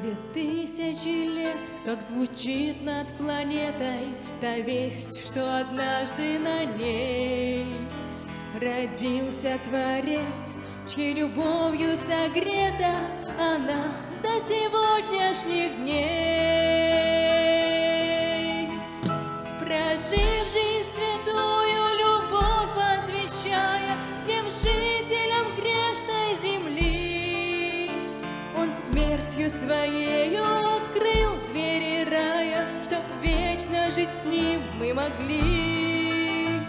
2000 лет, как звучит над планетой та весть, что однажды на ней родился Творец, чьей любовью согрета она до сегодняшних дней. Прожив жизнь святую, любовь возвещая всем жителям грешной земли, он смертью своею открыл двери рая, чтоб вечно жить с ним мы могли.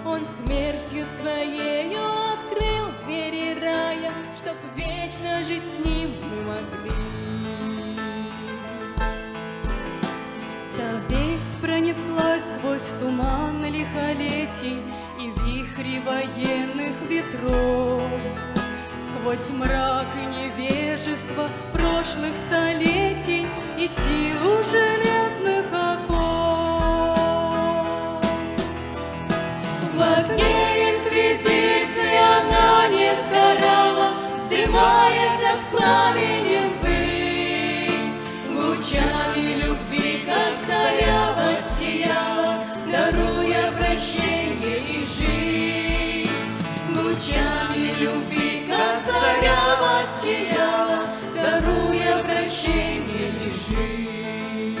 Он смертью своею открыл двери рая, чтоб вечно жить с ним мы могли. Та весть пронеслась сквозь туман лихолетий и вихри военных ветров, сквозь мрак и невежество прошлых столетий и силу железных оков. В огне инквизиции она не сгорала, вздымаясь с пламенем ввысь, лучами любви, как заря, воссияла, даруя прощение и жизнь. Лучами любви, как заря, воссияла, даруя прощение и жизнь.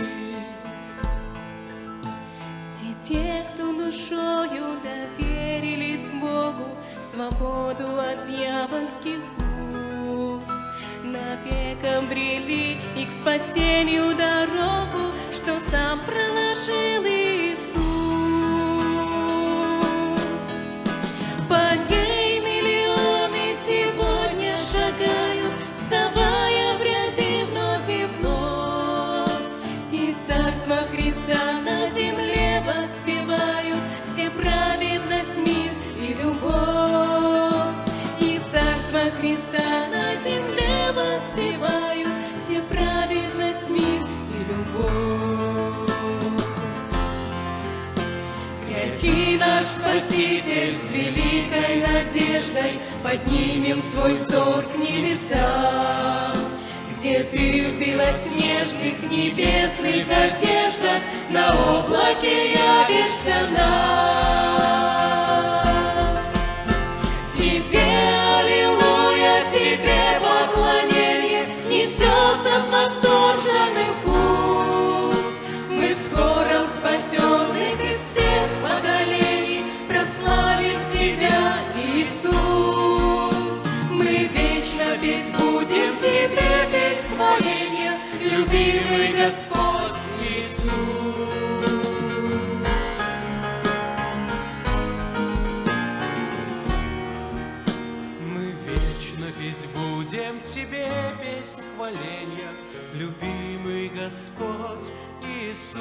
Все те, кто душою доверились Богу, свободу от дьявольских уз, навек обрели и к спасению дорогу, что сам проложил Иисус. По ней миллионы сегодня шагают, вставая в ряды вновь и вновь, и царство Христа на земле воспевают все праведность, мир и любовь. И царство Христа на земле воспевают все праведность, мир и любовь. Гряди, наш Спаситель, с великой надеждой поднимем свой взор к небесам, где ты в белоснежных небесных одеждах на облаке явишься нам. Тебе аллилуйя, тебе поклонение несется с восторженных уст. Мы в скором спасенных из всех поколений прославим тебя, Иисус. Мы вечно петь будем тебе без хваления, любимый Господь Иисус. Мы вечно петь будем тебе песнь хваления, любимый Господь Иисус.